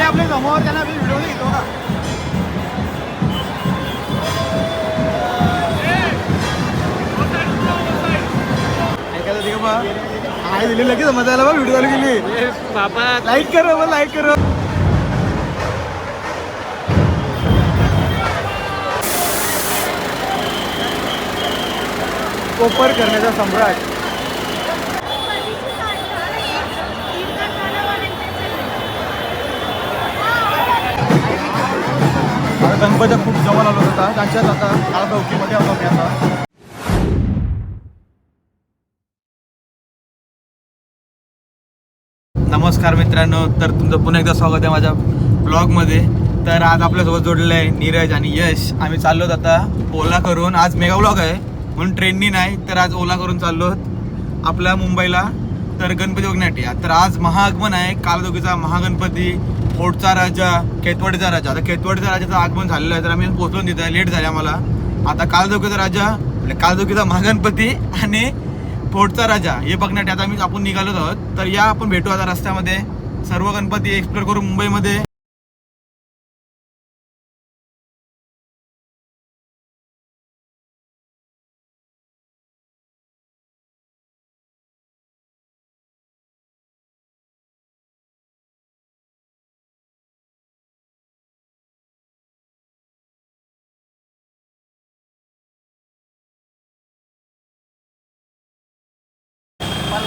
आपले समोर त्यांना मी व्हिडिओ घेतो का ऐकायला ते बा आहे दिली लगेच समजायला बा व्हिडिओ गेली बाबा लाईक करो बा लाईक करो कोपर करण्याचा सम्राट गणपती खूप जवळ आलो होता त्यांच्यात आता काल चौकीमध्ये आलो मी आता नमस्कार मित्रांनो तर तुमचं पुन्हा एकदा स्वागत आहे माझ्या ब्लॉगमध्ये तर आज आपल्यासोबत जोडलेलं आहे नीरज आणि यश आम्ही चाललो आता ओला करून आज मेगा ब्लॉग आहे म्हणून ट्रेननी नाही तर आज ओला करून चाललो आपल्या मुंबईला तर गणपती बघण्यासाठी तर आज महाआगमन आहे कालदोगीचा महागणपती फोर्टचा राजा केतवाडीचा राजा आता केतवाडीचा राजाचं आगमन झालेलं आहे तर आम्ही पोहोचलो तिथं लेट झाले आम्हाला आता कालदोगीचा राजा म्हणजे कालदोगीचा महागणपती आणि फोर्टचा राजा हे बघण्यासाठी आता आपण निघालो आहोत तर या आपण भेटू आता रस्त्यामध्ये सर्व गणपती एक्सप्लोर करू मुंबईमध्ये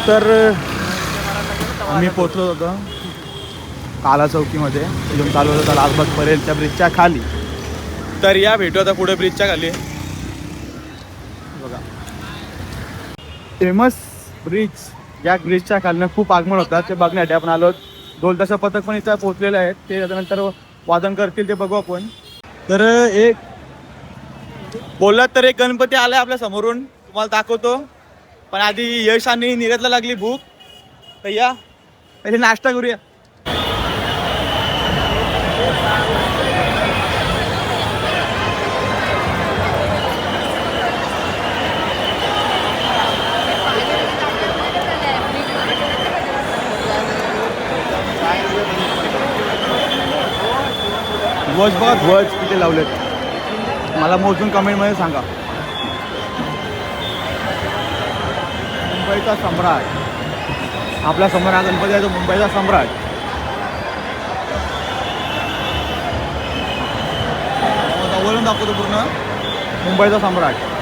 तर आम्ही पोचलो होतो काला चौकीमध्ये इथून चालू होता लालबाग परेलच्या ब्रिजच्या खाली तर या भेटू आता पुढे ब्रिजच्या खाली बघा फेमस ब्रिज या ब्रिजच्या खालीनं खूप आगमन होतात ते बघण्यासाठी आपण आलो ढोल ताशा पथक पण इथं पोचलेलं आहे ते त्याच्यानंतर वादन करतील ते बघू आपण तर एक बोललात तर एक गणपती आलाय आपल्या समोरून तुम्हाला दाखवतो पण आधी यश आणि नीरजला लागली भूक तर या पहिले नाश्ता करूया ध्वज बघा ध्वज किती लावलेत मला मोजून कमेंटमध्ये सांगा मुंबईचा सम्राट आपला समोर हा गणपती आहे तो मुंबईचा सम्राट वरून दाखवतो पूर्ण मुंबईचा सम्राट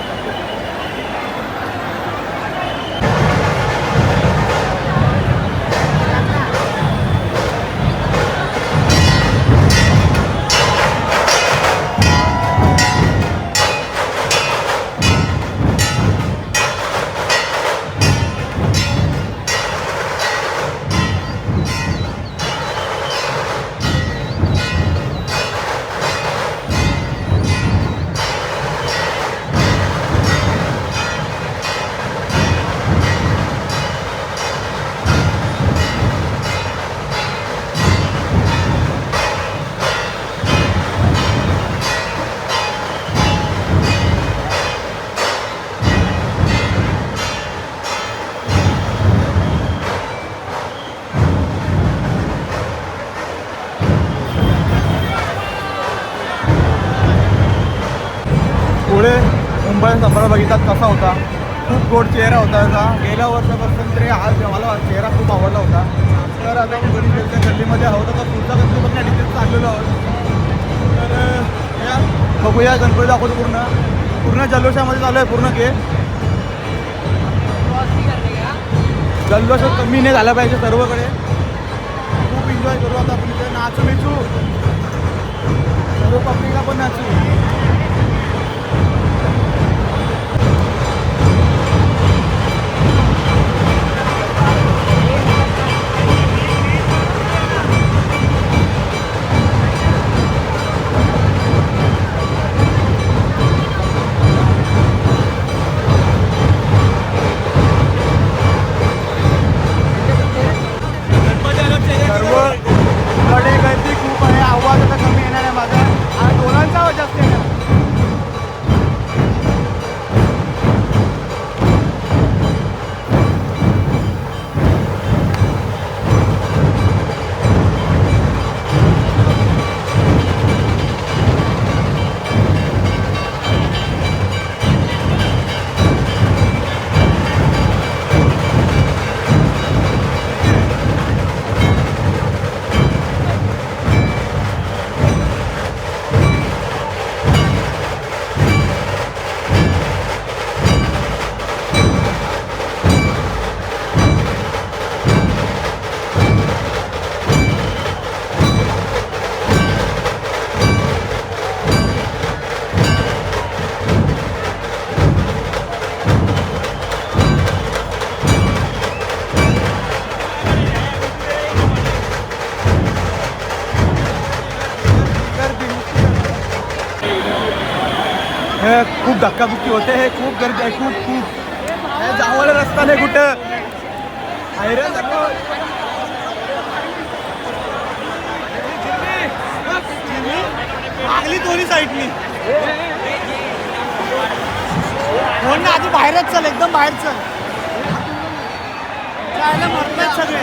पुढे मुंबईचा सम्राट बघितला कसा होता खूप गोड चेहरा होता त्याचा गेल्या वर्षापासून तरी आज मला चेहरा खूप आवडला होता तर आता आपण गणपतीच्या गल्लीमध्ये आहोत आता पुढचा गणपती बघण्या तिथेच चाललेलो आहोत तर या बघूया गणपती दाखवतो पूर्ण जल्लोषामध्ये चालू आहे पूर्ण जल्लोष कमी नाही झाला पाहिजे सर्वकडे खूप एन्जॉय करू आता आपण इथे नाचू मिचू सर्व पब्लिकला पण नाचू गर्दी खूप आहे आवाज आता कमी येणार आहे माझा आणि डोलांचा आवाज जास्त हे खूप धक्काबुक्की होते, हे खूप गर्दी आहे, खूप खूप हे जावं रस्ता नाही कुठं हैराण झालो. मागली दोन्ही साईडनी कोण ना आधी बाहेरच चल, एकदम बाहेर चल. जायला मरतात सगळे.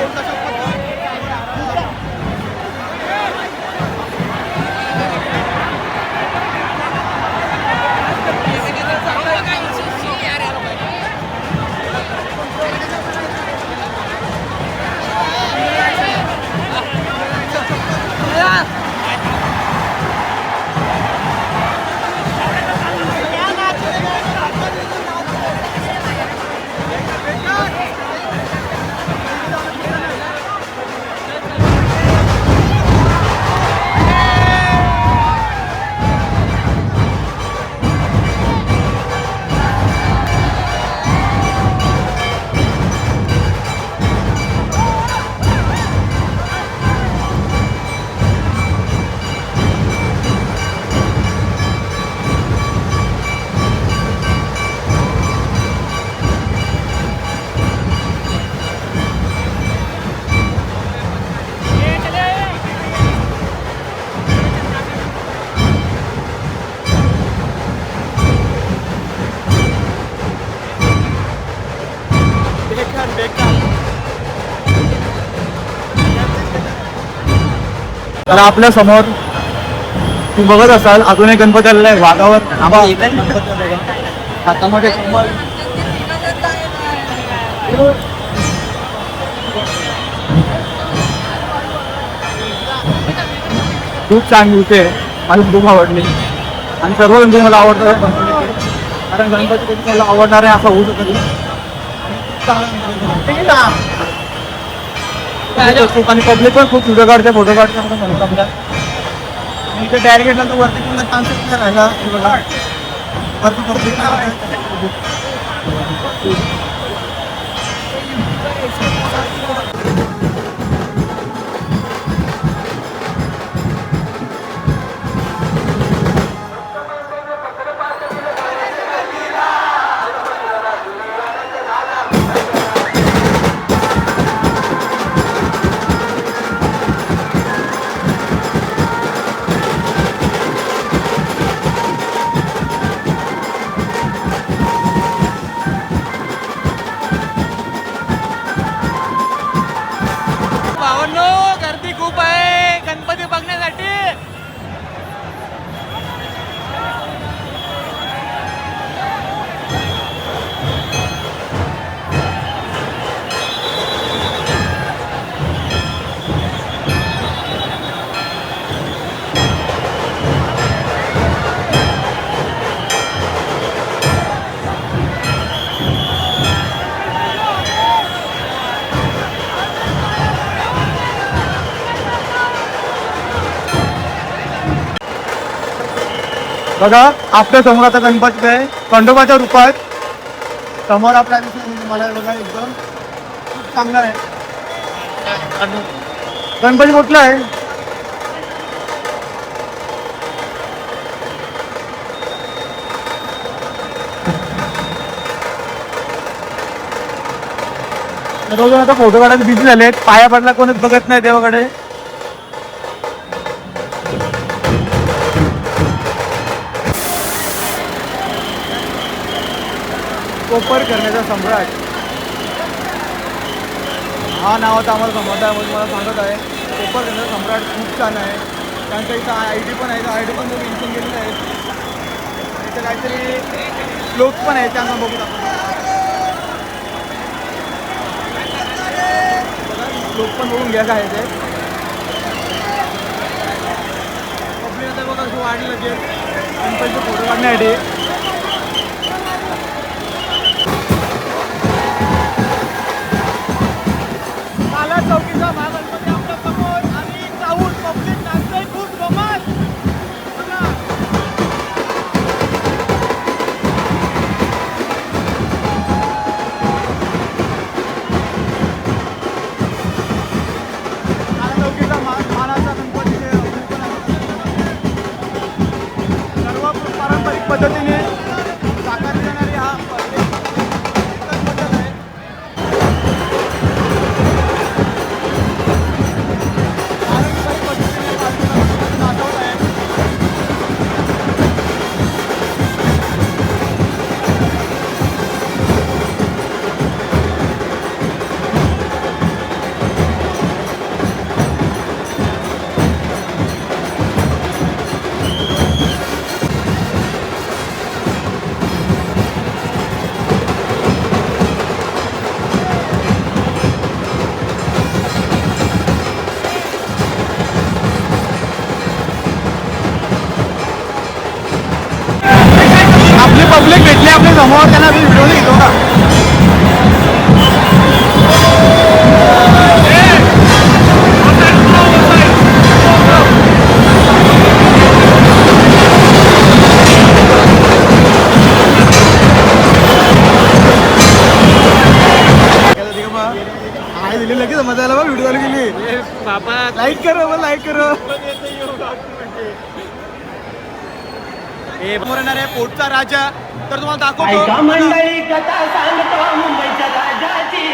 तर आपल्या समोर तुम्ही बघत असाल अजून एक गणपती आलेला आहे वाघावर. हातामध्ये खूप छान होते, मला खूप आवडली आणि सर्व गणपती मला आवडतात कारण गणपती मला आवडणार आहे असं होऊ शकत आणि पब्लिक पण खूप व्हिडिओ काढते, फोटो काढते. इथे डायरेक्ट घेतला तर वरती पण चान्सेस नाही राहिला. वरती पब्लिक गर्दी खूप आहे गणपती बघण्यासाठी. बघा आपल्या समोर आता गणपती आहे खंडोबाच्या रूपात. समोर आपल्या मला बघा एकदम खूप चांगला आहे गणपती. कुठला आहे रोज आता फोटो काढायला बिझी झाले, पाया पडला कोणीच बघत नाही देवाकडे. कोपर करण्याचा सम्राट हा नावाचा आम्हाला समुदायामध्ये मला सांगत आहे. कोपर करण्याचा सम्राट खूप छान आहे. त्यांच्या इथं ID पण आहे, ID पण तुम्ही मेन्शन केलेलं आहे. इथं काहीतरी श्लोक पण आहे त्यांना बघू श्लोक पण बघून घ्यायचं आहे ते. पब्लिक आता बघा असं वाढलं जे गणपतीचे फोटो काढण्यासाठी. चौकीचा महागणपती आपल्या समोर आणि जाऊन पब्लिक नाचतंय खूप जोमात. चौकीचा मानाचा गणपती सर्व पारंपरिक पद्धतीने भेटले आपल्या समोर, त्यांना मी व्हिडिओ घेतो का. लगेच मजाला बघ व्हिडिओ गेली बाबा. लाईक करो लाईक करो. हे येणार आहे पोटचा राजा, तर तुम्हाला दाखवतो मंडळी कथा सांगतो मुंबईच्या राजाची.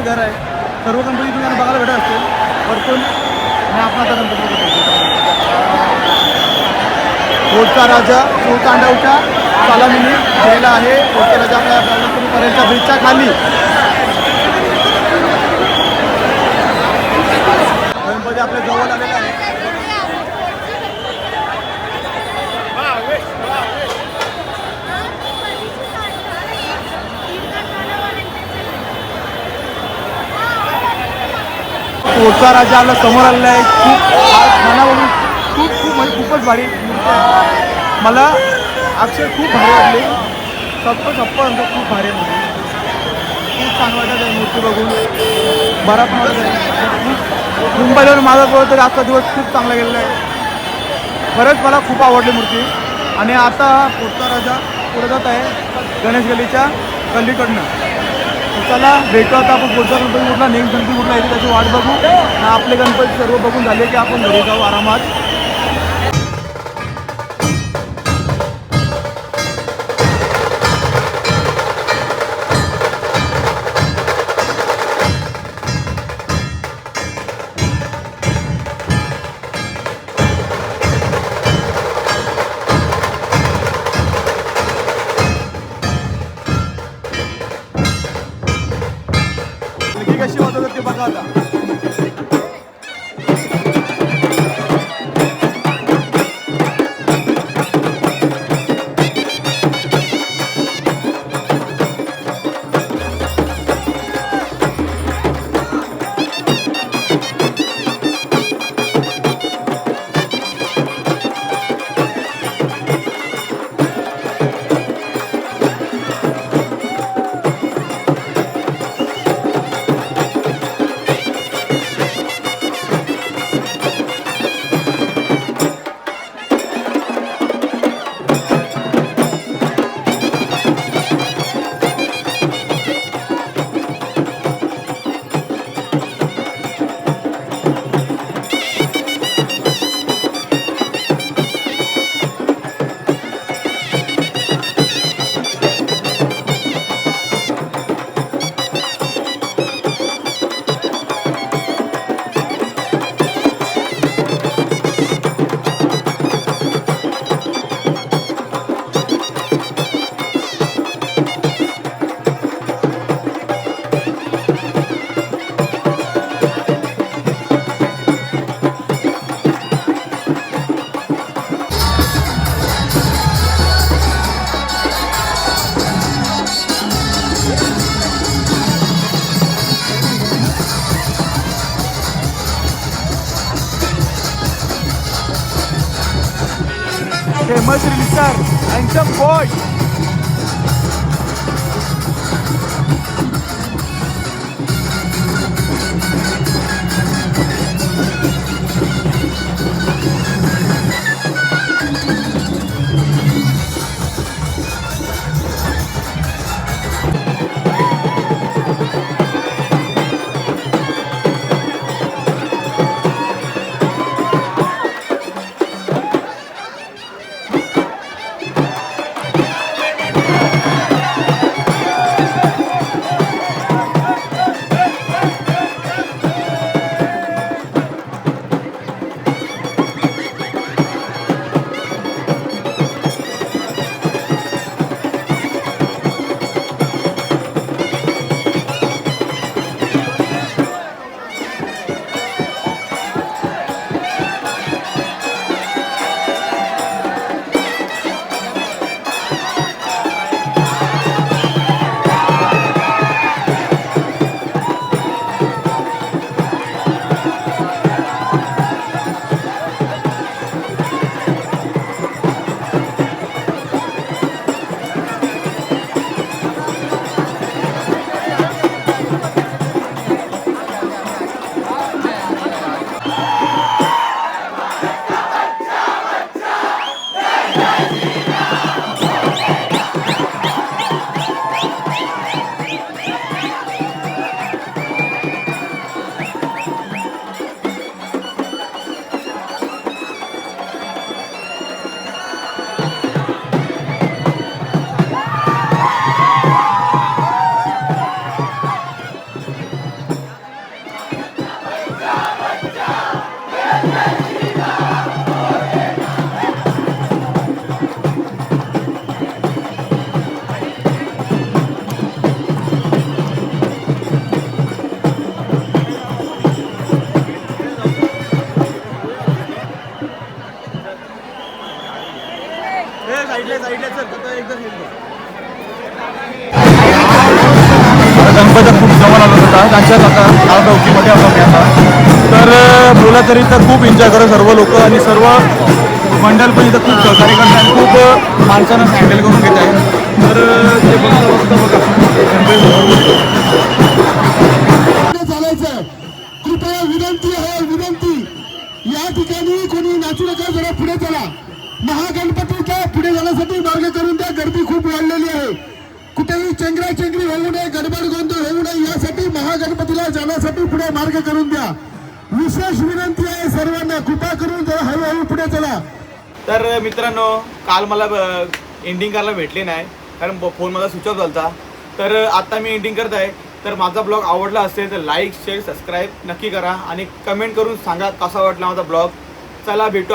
घर आहे, सर्व गणपती तुम्हाला बघायला भेटत असतील वरतून. आणि आपण आता गणपती पोटचा राजा तांडवच्या सालामीने गेलेला आहे. पोटचा राजा आपल्या पर्यंतच्या ब्रिजच्या खाली गणपती आपल्या जवळ आलेला आहे. पोटचा राजा आपल्या समोर आलेला आहे. खूप मनावरून खूप म्हणजे खूपच भारी मूर्ती आहे. मला अक्षर खूप भारी वाटली. सप्प खूप भारी आहे. खूप छान वाटत आहे मूर्ती बघून. बरा पण वाटत आहे. मुंबईला माझा बोलतो तरी आजचा दिवस खूप चांगला गेलेला आहे. खरंच मला खूप आवडली मूर्ती. आणि आता पोटचा राजा पुढे जात आहे गणेश गल्लीच्या गल्लीकडनं. चला भेटू आता आपण पुढचा गणपती कुठला, नेक्स्ट गणपती कुठला येते त्याची वाट बघू. आपले गणपती सर्व बघून झाले की आपण घरी जाऊ आरामात. कशी वाजवतात ते बघा आता. Famous रिलीजर handsome boy. खूप जवळ आलो होता त्यांच्यात आता आलो ओकीमध्ये आलो मी आता. तर बोला तरी तर खूप एन्जॉय करत सर्व लोक आणि सर्व मंडळ पण इथं खूप सहकार्य करतात आणि खूप माणसांना हँडल करून घेत आहे. तर ते बघता बघता बघा चालायचं. कृपया विनंती आहे, विनंती. या ठिकाणी कोणी नाचू नका, जरा पुढे चला. महागणपतीच्या पुढे जाण्यासाठी मार्ग करून द्या. गर्दी खूप वाढलेली आहे. कुठेही चेंगराचेंगरी होऊ नये, गडबड गोंधळ होऊ नये यासाठी महागणपतीला जाण्यासाठी पुढे मार्ग करून द्या. विशेष विनंती आहे सर्वांना, कृपा करून जरा हळूहळू पुढे चला. तर मित्रांनो, काल मला एंडिंग करायला भेटले नाही कारण फोन माझा स्विच ऑफ झाला. तर आता मी एंडिंग करत आहे. तर माझा ब्लॉग आवडला असेल तर लाईक शेअर सबस्क्राईब नक्की करा आणि कमेंट करून सांगा कसा वाटला माझा ब्लॉग. चला भेटू.